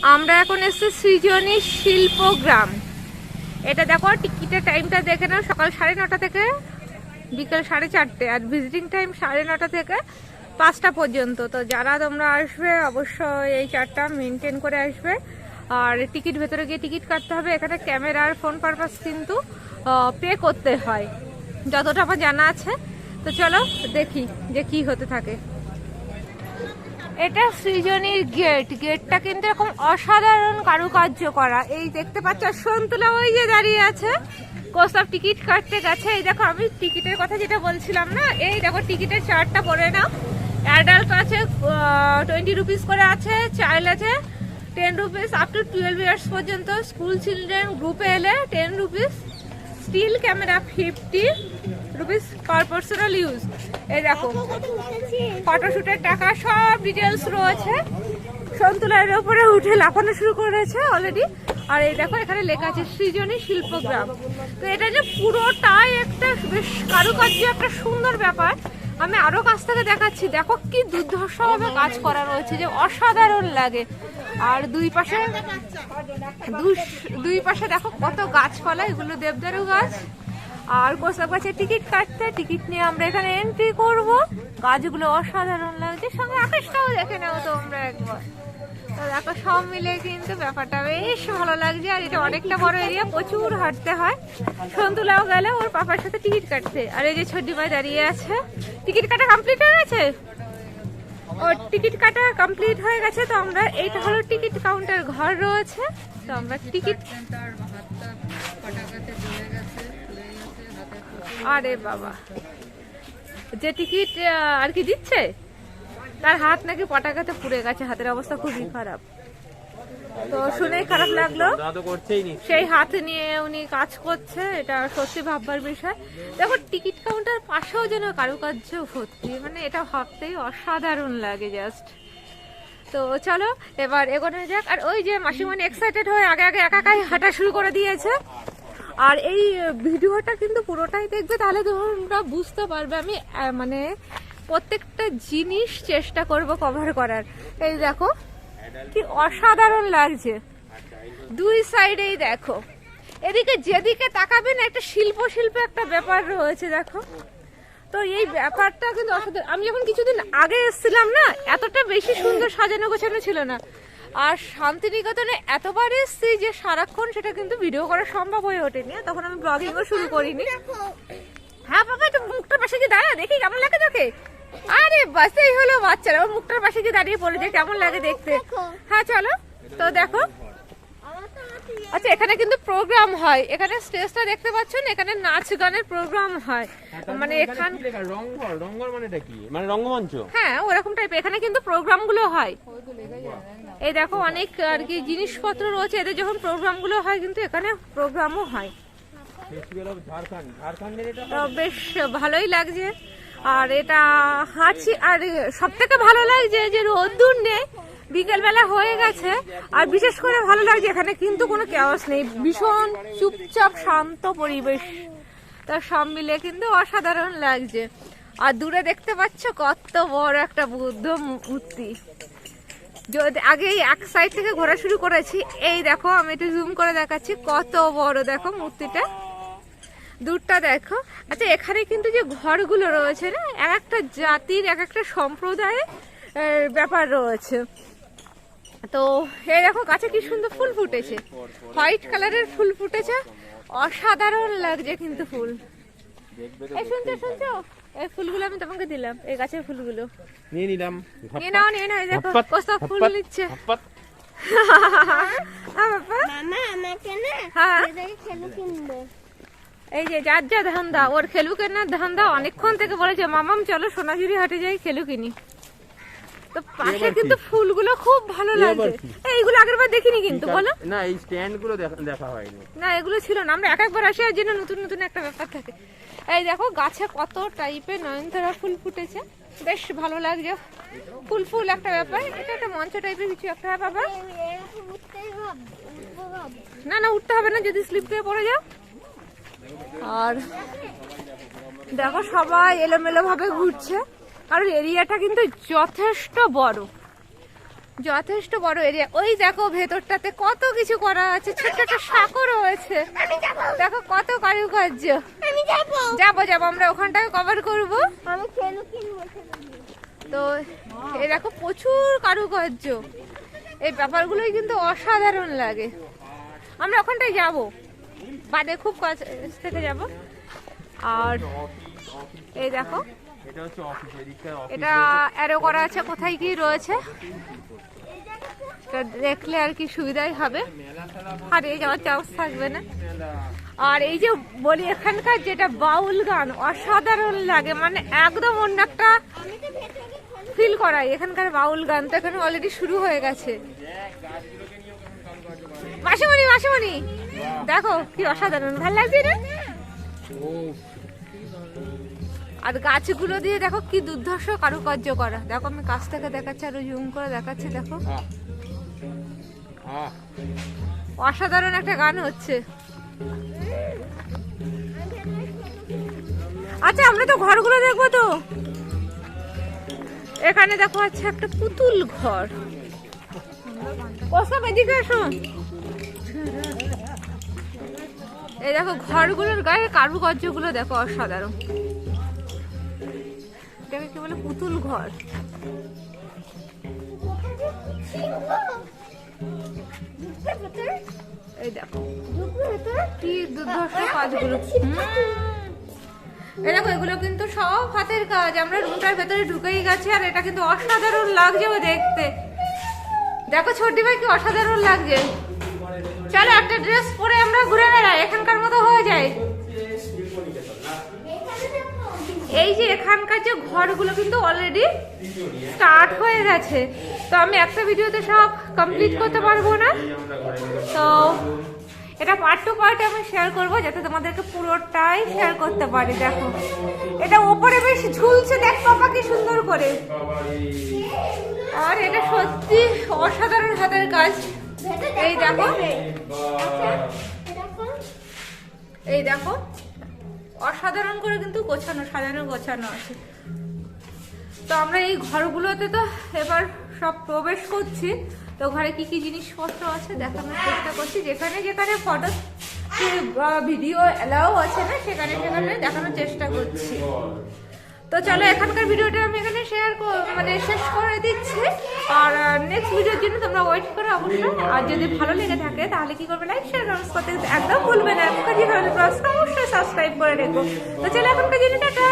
আমরা এখন এসেছি সৃজনী শিল্পগ্রাম। এটা দেখো, টিকিটের টাইমটা দেখে নাও, সকাল 9:30 থেকে বিকেল 4:30, আর ভিজিটিং টাইম 9:30 থেকে 5টা পর্যন্ত। তো যারা তোমরা আসবে অবশ্যই এই চারটা মেনটেন করে আসবে। আর টিকিট ভেতরে গিয়ে টিকিট কাটতে হবে। এখানে ক্যামেরা আর ফোন পারপাস কিন্তু পে করতে হয়, যতটা আমার জানা আছে। তো চলো দেখি যে কি হতে থাকে। এটা সৃজনীর গেটটা কিন্তু এরকম অসাধারণ কারুকার্য করা। এই দেখতে পাচ্ছ সন্তুলা ওই যে দাঁড়িয়ে আছে, কোসব টিকিট কাটতে গেছে। এই দেখো, আমি টিকিটের কথা যেটা বলছিলাম না, এই দেখো টিকিটের চার্টটা পড়ে নাও। অ্যাডাল্ট আছে 20 রুপিস করে আছে, চাইল্ড আছে 10 রুপিস, আপ টু 12 ইয়ার্স পর্যন্ত। স্কুল চিলড্রেন গ্রুপে এলে 10 rupees, still camera 50 rupees per personal use. এই দেখো ফটোশুটের টাকা সব ডিটেলস রয়েছে। সন্তুলার উপরে উঠে লাফানো শুরু করেছে অলরেডি। আর এই দেখো এখানে লেখা আছে সৃজনী শিল্পগ্রাম। তো এটা যে পুরোটাই একটা বেশ কারুকার্য, একটা সুন্দর ব্যাপার। আমি আরো কাছ থেকে দেখাচ্ছি, দেখো কি দুর্ধর্ষভাবে কাজ করা রয়েছে, যে অসাধারণ লাগে। আর দুই পাশে দেখো কত গাছপালা, এগুলো দেবদারু গাছ। আর কোসব গাছের টিকিট কাটতে, টিকিট নিয়ে আমরা এখানে এন্ট্রি করব। গাছগুলো অসাধারণ লাগছে, সঙ্গে আকাশটাও দেখে নাও তোমরা একবার। তো দেখো সব মিলে কিন্তু ব্যাপারটা বেশ ভালো লাগছে। আর এটা অনেকটা বড় এরিয়া, প্রচুর হাঁটতে হয়। সন্তুলাও গেলে ওর পাপার সাথে টিকিট কাটতে। আর এই যে ছোটি ভাই দাঁড়িয়ে আছে, টিকিট কাটা কমপ্লিট হয়ে গেছে। ওর টিকিট কাটা কমপ্লিট হয়ে গেছে। তো আমরা, এইটা হলো টিকিট কাউন্টার ঘর রয়েছে। তো আমরা টিকিট, আরে বাবা, যে টিকিট আর কি দিচ্ছে তার হাত নাকি পটাকাতে পুড়ে গেছে, হাতের অবস্থা খুবই খারাপ। তো শুনে খারাপ লাগলো। সেই হাত নিয়ে উনি কাজ করছে, এটা সত্যি ভাববার বিষয়। দেখো টিকিট কাউন্টার পাশেও যেন কারুকার্য ভর্তি, মানে এটা ভাবতেই অসাধারণ লাগে জাস্ট। তো চলো এবার এগোনো যাক। আর ওই যে মাসিমণি এক্সাইটেড হয়ে আগে আগে একাই হাঁটা শুরু করে দিয়েছে। আর এই ভিডিওটা কিন্তু পুরোটাই দেখবে, তাহলে তোমরা বুঝতে পারবে। আমি মানে প্রত্যেকটা জিনিস চেষ্টা করব কভার করার। এই দেখো কি অসাধারণ লাগছে দুই সাইডেই। দেখো এদিকে যেদিকে তাকাবেন একটা শিল্প একটা ব্যাপার রয়েছে, দেখো। তো এই ব্যাপারটা কিন্তু অসাধারণ। আমি যখন কিছুদিন আগে এসেছিলাম না, এতটা বেশি সুন্দর সাজানো গোছানো ছিল না। আর শান্তিনিকেতনে এতবার এসেছি যে সারাক্ষণ সেটা কিন্তু ভিডিও করা সম্ভব হয়ে ওঠেনি। তখন আমি ব্লগিংও শুরু করিনি। হ্যাঁ বাবা, একটু মুখটার পাশে গিয়ে দাঁড়া, দেখি কেমন লাগে তোকে। আরে বাস, এই হলো বাচ্চারা, ওর মুখটার পাশে গিয়ে দাঁড়িয়ে পড়ে যে কেমন লাগে দেখতে। হ্যাঁ চলো। তো দেখো, আচ্ছা এখানে কিন্তু প্রোগ্রাম হয়। এখানে স্টেজটা দেখতে পাচ্ছেন, এখানে নাচ গানের প্রোগ্রাম হয়। মানে এখানে রঙ্গর মানেটা কি, মানে রঙ্গমঞ্চ? হ্যাঁ ওরকম টাইপ। এখানে কিন্তু প্রোগ্রাম গুলো হয়। এই দেখো অনেক আর কি জিনিসপত্র রয়েছে। এদের যখন প্রোগ্রাম গুলো হয় কিন্তু এখানে প্রোগ্রামও হয়। বেশ ভালোই লাগছে। আর এটা হাঁটছি, আর সব থেকে ভালো লাগছে যে রোদ্দুর নেই, বিকেলবেলা হয়ে গেছে। আর বিশেষ করে ভালো লাগছে এখানে কিন্তু কোনো কেওয়াস নেই, ভীষণ চুপচাপ শান্ত পরিবেশ। তার সব মিলে কিন্তু অসাধারণ লাগছে। আর দূরে দেখতে পাচ্ছ কত বড় একটা বুদ্ধ মূর্তি। যদি আগে এক সাইড থেকে ঘোরা শুরু করেছি, এই দেখো আমি একটু জুম করে দেখাচ্ছি, কত বড় দেখো মূর্তিটা, দূরটা দেখো। আচ্ছা এখানে কিন্তু যে ঘরগুলো রয়েছে না, এক একটা জাতির এক একটা সম্প্রদায়ের ব্যাপার রয়েছে। তো এই দেখো গাছে কি সুন্দর ফুল ফুটেছে, হোয়াইট কালারের ফুল ফুটেছে, অসাধারণ লাগছে কিন্তু ফুল। এই শুনছো, এই ফুলগুলো আমি তোমাকে দিলাম, এই গাছের ফুলগুলো নিয়ে নিলাম। নিয়ে নাও এই দেখো কত ফুল নিচ্ছে। এই যে যার যা ধান্দা, ওর খেলু কেনার ধান্দা। অনেকক্ষণ থেকে বলেছে মামাম চলো সোনাঝুরি হাটে যাই, খেলু কিনি। তো পাশে কিন্তু ফুলগুলো খুব ভালো লাগছে। এইগুলো আগের বার দেখিনি কিন্তু, বলো না এই স্ট্যান্ড গুলো দেখা হয়নি না, এগুলো ছিল না। আমরা একবার আসি, আর জন্য নতুন নতুন একটা ব্যাপার থাকে। এই দেখো গাছে কত টাইপের নয়নতারা ফুল ফুটেছে, বেশ ভালো লাগছে। ফুল একটা ব্যাপার। এটা একটা মঞ্চ টাইপের কিছু একটা। বাবা না উঠতে হবে না, যদি স্লিপ করে পড়ে যাও। আর দেখো সবাই এলোমেলো ভাবে ঘুরছে, কারণ এরিয়াটা কিন্তু যথেষ্ট বড়, যথেষ্ট বড় এরিয়া। ওই দেখো ভেতরটাতে কত কিছু করা আছে, ছোট ছোট শাকও রয়েছে, দেখো কত কারুকার্য। যাবো যাবো আমরা ওখানটাকে কভার করবো। তো এই দেখো প্রচুর কারুকার্য, এই ব্যাপারগুলোই কিন্তু অসাধারণ লাগে। আমরা ওখানটায় যাব, বাদে খুব কাছ থেকে যাব। আর এই দেখো এটা হচ্ছে অফিস, এদিকটার অফিস। এটা অ্যারো করা আছে কোথায় কি রয়েছে, দেখলে আর কি সুবিধাই হবে, হারিয়ে যাওয়ার চান্স থাকবে না। আর এই যে বলি এখানকার যেটা বাউল গান অসাধারণ লাগে, মানে একদম অন্য একটা ফিল করাই এখানকার বাউল গান। তো এখানে অলরেডি শুরু হয়ে গেছে। মাসিমণি মাসিমণি দেখো কি অসাধারণ, ভালো লাগছে না? আর গাছগুলো দিয়ে দেখো কি দুর্ধর্ষ কারুকার্য করা, দেখো আমি কাছ থেকে দেখাচ্ছি আর জুম করে দেখাচ্ছি, দেখো অসাধারণ একটা গান হচ্ছে। আচ্ছা আমরা তো ঘরগুলো দেখবো তো। এখানে দেখো আছে একটা পুতুল ঘর, ওসব এদিকে এসো। এই দেখো ঘরগুলোর গায়ে কারুকার্য গুলো দেখো অসাধারণ, এটাকে কি বলে পুতুল ঘর। এই দেখো কি দুর্ধর্ষ কাজগুলো। এই দেখো এগুলো কিন্তু সব হাতের কাজ। আমরা রুমটার ভেতরে ঢুকেই গেছি আর এটা কিন্তু অসাধারণ লাগছে দেখতে। দেখো ছোটি ভাই কি অসাধারণ লাগছে। চলো একটা ড্রেস পরে আমরা ঘুরে বেড়াই, এখানকার মতো হয়ে যায়। এই যে এখানকার যে ঘরগুলো কিন্তু অলরেডি স্টার্ট হয়ে গেছে। তো আমি একটা ভিডিওতে সব কমপ্লিট করতে পারবো না, তো এটা পার্ট টু পার্ট আমি শেয়ার করবো যাতে তোমাদেরকে পুরোটাই শেয়ার করতে পারি। দেখো এটা ওপরে বেশ ঝুলছে, দেখ পাপা কি সুন্দর করে। আর এটা সত্যি অসাধারণ হাতের কাজ। এই দেখো এই দেখো অসাধারণ করে কিন্তু গোছানো, সাজানো গোছানো আছে। তো আমরা এই ঘরগুলোতে তো এবার সব প্রবেশ করছি। তো ঘরে কি কি জিনিসপত্র আছে দেখানোর চেষ্টা করছি, যেখানে যেখানে ফটো ভিডিও এলাও আছে না সেখানে সেখানে দেখানোর চেষ্টা করছি। তো চলো এখানকার ভিডিওটা আমি এখানে শেষ করে দিচ্ছি। আর নেক্সট ভিডিওর জন্য তোমরা ওয়েট করো অবশ্যই। আর যদি ভালো লেগে থাকে তাহলে কি করবে, লাইক শেয়ার কমেন্ট করতে একদম ভুলবে না। অবশ্যই সাবস্ক্রাইব করে রেখো। তো চলো এখনকার জন্য টাটা।